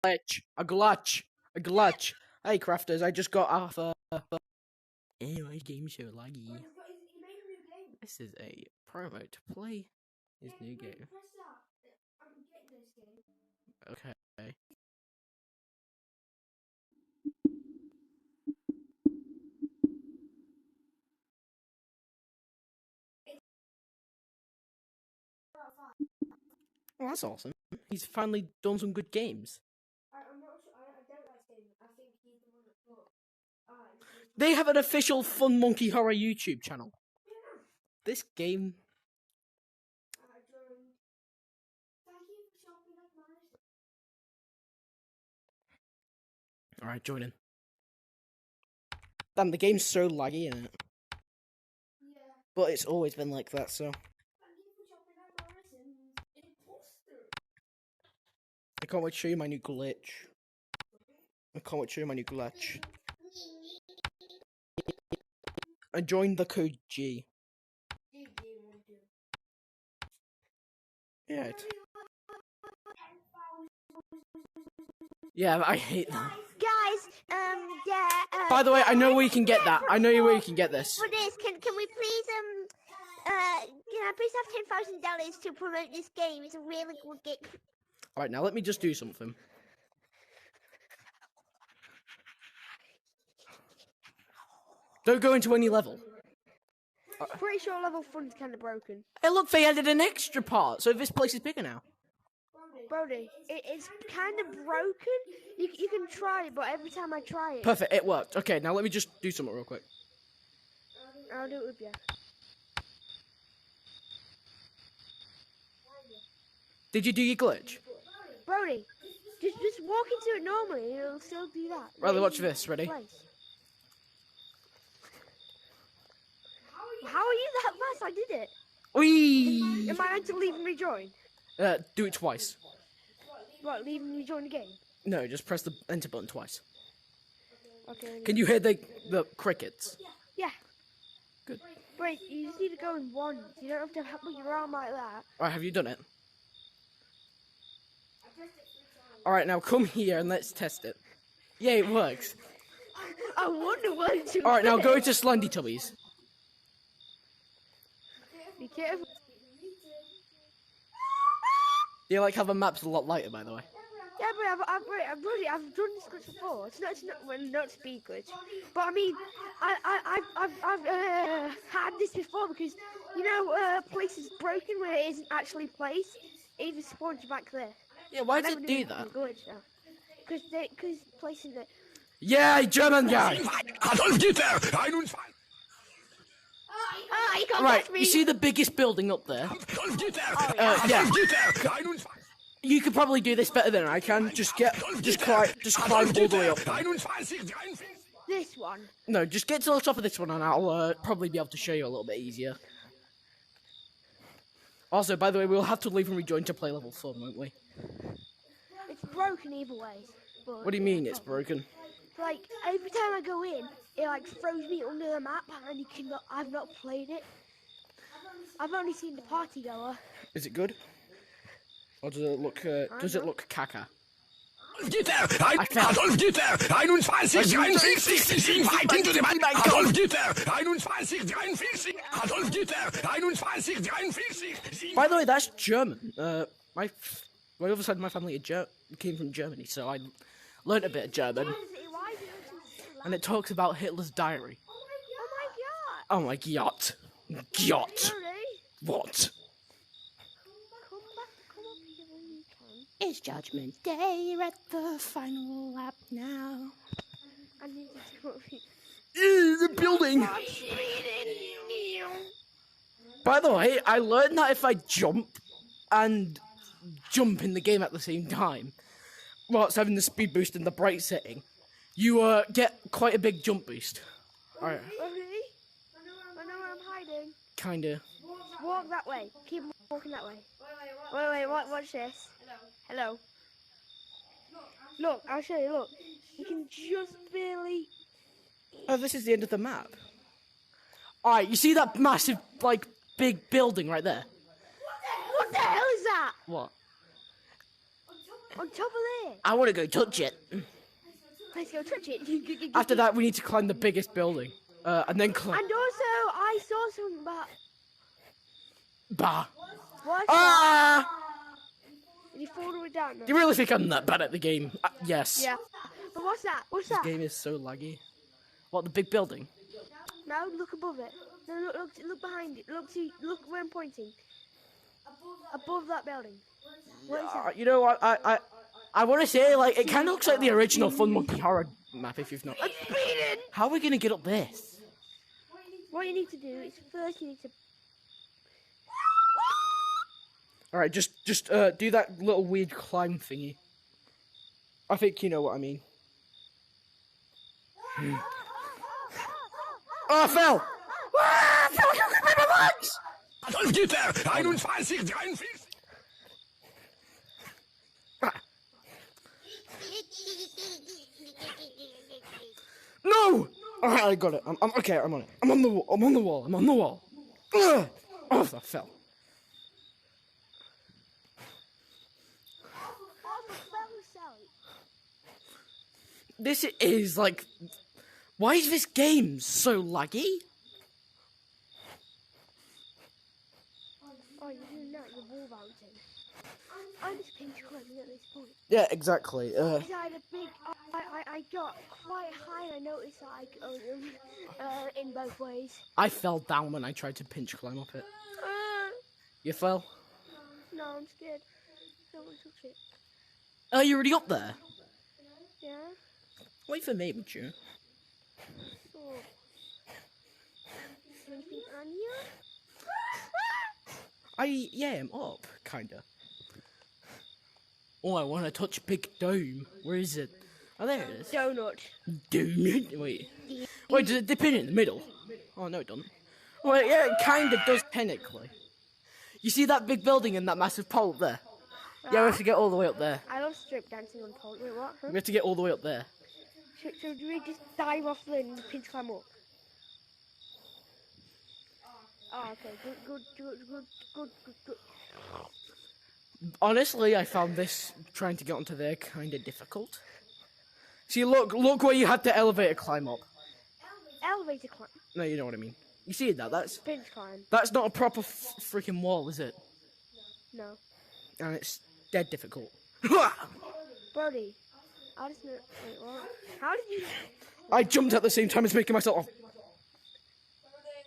A glitch. Hey, crafters, I just got off my game's so laggy. This is a promo to play his new game. Okay. Oh, that's awesome. He's finally done some good games. I'm not sure. I don't like him. I think he's the one that brought. They have an official Fun Monkey Horror YouTube channel. Yeah. This game. Thank you for shopping at Morrison. Alright, join in. Damn, the game's so laggy, isn't it? Yeah. But it's always been like that, so. Thank you for shopping at Morrison's. Imposter. I can't wait to show you my new glitch. I joined the code G. Yeah. Yeah, I hate that. Guys, yeah. By the way, I know where you can get that. I know where you can get this. For this, can we please can I please have $10,000 to promote this game? It's a really good game. Alright, now let me just do something. Don't go into any level. Pretty sure level 1's kind of broken. Hey, look, they added an extra part, so this place is bigger now. Brody, it's kind of broken. You can try it, but every time I try it... Perfect, it worked. Okay, now let me just do something real quick. I'll do it with you. Did you do your glitch? Brody, just walk into it normally and it'll still do that. Right, watch this. Ready? Place. How are you that fast? I did it. Whee! Am I meant to leave and rejoin? Do it twice. What, leave and rejoin the game? No, just press the enter button twice. Okay. Can you hear the crickets? Yeah. Good. Wait, you just need to go in once. You don't have to put your arm like that. Alright, have you done it? Alright, now come here and let's test it. Yeah, it works. I wonder what to Alright, now go to Slendy Tubbies. Be careful. You like how the map's a lot lighter, by the way. Yeah, but I've done this glitch before. It's not speed glitch, but I mean, I've had this before because you know, place is broken where it isn't actually placed. It even spawns you back there. Yeah, why does it do that? Because placing it. Yeah, German guy. Adolf Hitler, 21. You can't Right, catch me. you see the biggest building up there? Adolf Hitler, yeah. Adolf Hitler, 21. You could probably do this better than I can. Just climb all the way up. 21, 23. This one. No, just get to the top of this one and I'll probably be able to show you a little bit easier. Also, by the way, we'll have to leave and rejoin to play level 4, won't we? It's broken either way. But What do you mean it's broken? like every time I go in, it like throws me under the map, and I've not played it. I've only seen the party goer. Is it good? Or does it look caca? Hitler, Adolf Hitler, 21, 43, 67, fighting to the man. Adolf Hitler, 21, 43, Adolf Hitler, 21, 43. By the way, that's German. My other side of my family came from Germany, so I learnt a bit of German. Why is it so And it talks about Hitler's diary. Oh Oh my god. Yacht. Brody, What? come up here when you can. It's Judgment Day, you're at the final lap now. I need you to come up here. The building! By the way, I learned that if I jump and jump in the game at the same time, whilst having the speed boost and the bright setting, you get quite a big jump boost. Alright, Brody, I know where I'm hiding. kinda. Walk that way. Keep walking that way. Wait, watch this. Hello. Look, I'll show you, look. You can just barely... Oh, this is the end of the map. Alright, you see that massive, like, big building right there? What the hell is that? What? On top of there. I want to go touch it. Let's go touch it. After that, we need to climb the biggest building. And then climb. And also, I saw something about. Bah. What's that? Ah! Did you fall to it down? Do you really think I'm that bad at the game? Yes. Yeah. But what's that? What's This that? game is so laggy. What, the big building? No, look above it. No, look behind it. Look where I'm pointing. Above that building. What is that? You know what? I want to say, like, it kind of looks like the original Fun Monkey Horror map, if you've not. I'm speeding! How are we going to get up this? What you need to do is first you need to. Alright, just do that little weird climb thingy. I think you know what I mean. Oh, I fell! Ah, I fell! I can't grab my legs! Adolf Hitler, 21, 43. No! Alright, I got it. I'm okay, I'm on it. I'm on the wall. I'm on the wall. I'm on the wall. Ugh. Oh, I fell. This is like... Why is this game so laggy? Oh, you're doing that, you're wall bouncing. I'm just pinch climbing at this point. Yeah, exactly. Because I had a big. I got quite high and I noticed that I go in both ways. I fell down when I tried to pinch climb up it. You fell? No, I'm scared. I don't want to touch it. Oh, you're already up there? Yeah? Wait for me, would you? Oh. Anything on you? Yeah, I'm up, kinda. Oh, I want to touch Big Dome. Where is it? Oh, there it is. Donut. Dome. Wait. Wait, does it dip in the middle? Oh, no, it doesn't. Well, yeah, it kinda does technically. You see that big building and that massive pole up there? Yeah, we have to get all the way up there. I love strip dancing on pole. Wait, what? Huh? We have to get all the way up there. So do we just dive off and pinch climb up? Oh, okay. Good. Honestly, I found this trying to get onto there kinda difficult. See, look where you had the elevator climb up. Elevator climb. No, you know what I mean. You see that? Pinch climb. That's not a proper freaking wall, is it? No. And it's dead difficult. Brody, I just know. Wait, what? How did you. I jumped at the same time as making myself off.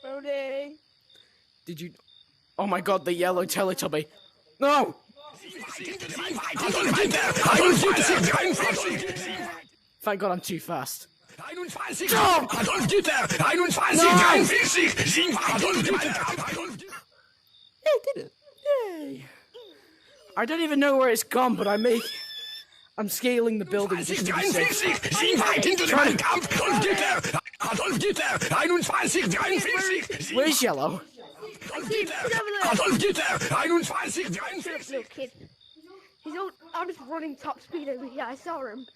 Brody. Did you? Oh my god, the yellow Teletubby. No! Adolf Hitler, 43. Thank god I'm too fast. 21, Jump! Adolf Hitler, 21, No! 43. Adolf Hitler. Yeah, I did it. Yay. I don't even know where it's gone, but I'm scaling the building just to be safe. 43. Sie weit hinter dem Kampf. Adolf Hitler, 21, 43. Where's yellow? Adolf Hitler, 21, 43. Little kid. He's all. I'm just running top speed over here. I saw him.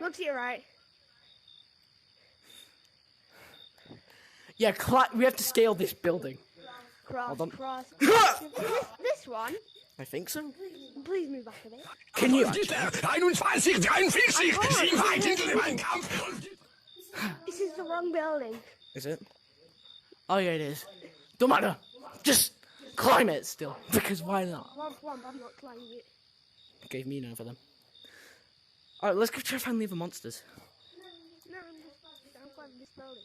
Look to your right. Yeah, we have to scale this building. Cross, Hold on. cross. This one. I think so. Please move back a bit. Can you? Hitler, 21, 43. Sie weit hinter dem Kampf. This is the wrong building. Is it? Oh yeah, it is. Don't matter. Just climb it still. Because why not? Womp, I'm not climbing it. Gave me none for them. Alright, let's go try to find the other monsters. No, I'm climbing this building.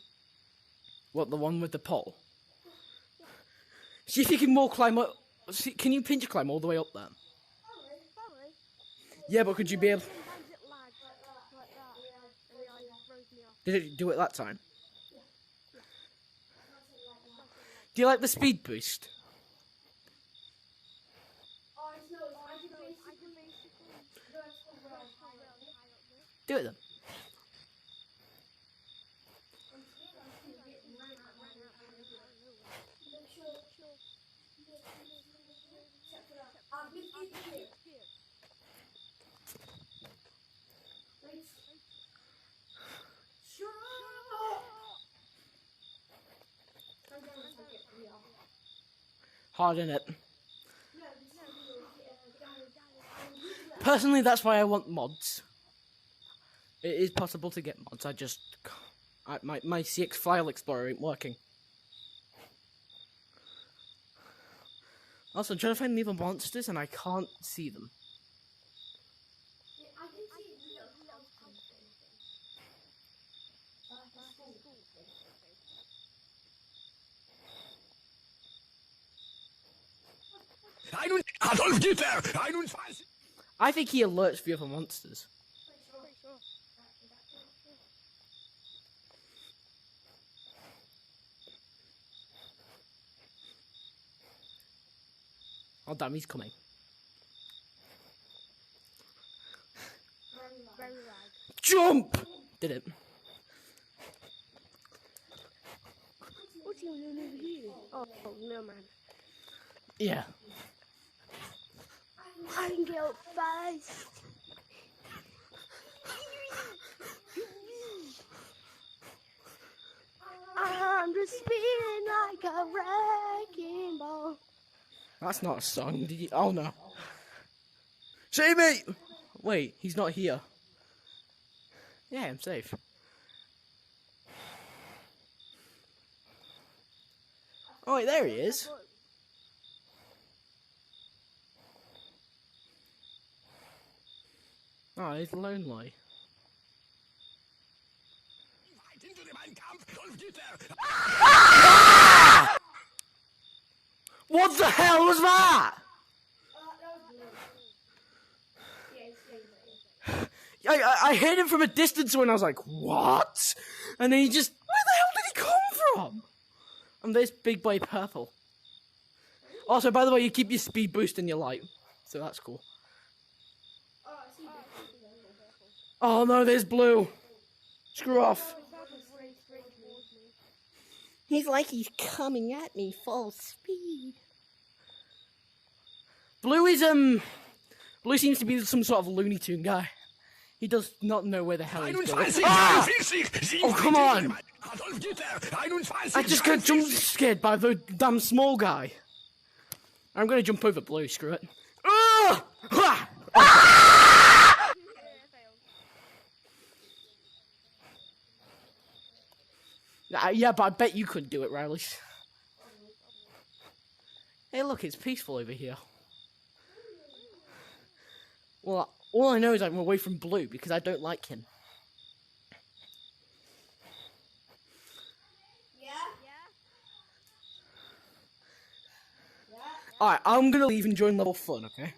What, the one with the pole? See if you can more climb up. See, can you pinch climb all the way up there? Probably. Yeah, but could you be able... Sometimes it lags like that. And it like throws me off. Did it do it that time? Do you like the speed boost? Do it then. Hard in it. Personally, that's why I want mods. It is possible to get mods. My CX file explorer ain't working. Also, I'm trying to find the other monsters and I can't see them. I can see the little something. Adolf Hitler! 21! I think he alerts the other monsters. Pretty sure. Oh damn, he's coming. Very lag. Jump! Did it. What's he doing over here? Oh, no man. Yeah. I can get up fast. I'm just spinning like a wrecking ball. That's not a song. Did you? Oh no. Save me! Wait, he's not here. Yeah, I'm safe. Oh wait, there he is. Oh, he's lonely. Into the Mein Kampf, Adolf Hitler! What the hell was that? I hit him from a distance when I was like, what? And then he just, where the hell did he come from? And there's Big Boy Purple. Also, by the way, you keep your speed boost and your light. So that's cool. Oh no, there's Blue. Screw off. He's like he's coming at me full speed. Blue is, Blue seems to be some sort of Looney Tune guy. He does not know where the hell he's going. 21, Ah! 43, Oh, come on! Adolf Hitler! 21, I just got jump scared by the damn small guy. I'm gonna jump over Blue, screw it. Ah! Ah! Yeah, but I bet you couldn't do it, Riley. Hey, look, it's peaceful over here. Well, all I know is I'm away from Blue because I don't like him. Alright, I'm gonna leave and join level fun, okay?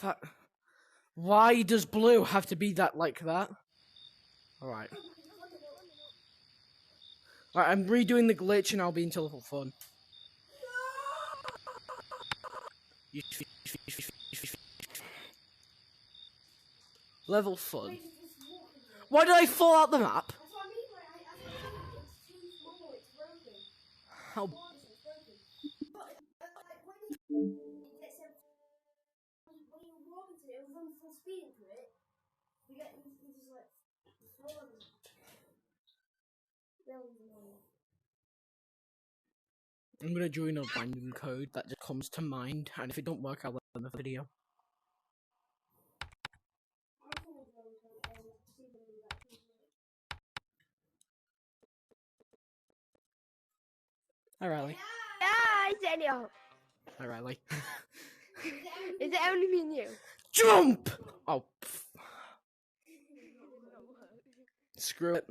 That... Why does Blue have to be that like that? Alright. Alright, I'm redoing the glitch and I'll be into level fun. Level fun. Why did I fall out the map? That's what I mean, like, I think it's too small, it's broken. How... It's broken. But, like, when you get some... When you walk into it, run full speed into it, you just, like, fall over. I'm gonna join a random code that just comes to mind, and if it don't work, I'll let another video. Hi, Riley. Yeah, it's Daniel. Hi, Riley. Is it only me and you? Jump! Oh, pff. Screw it.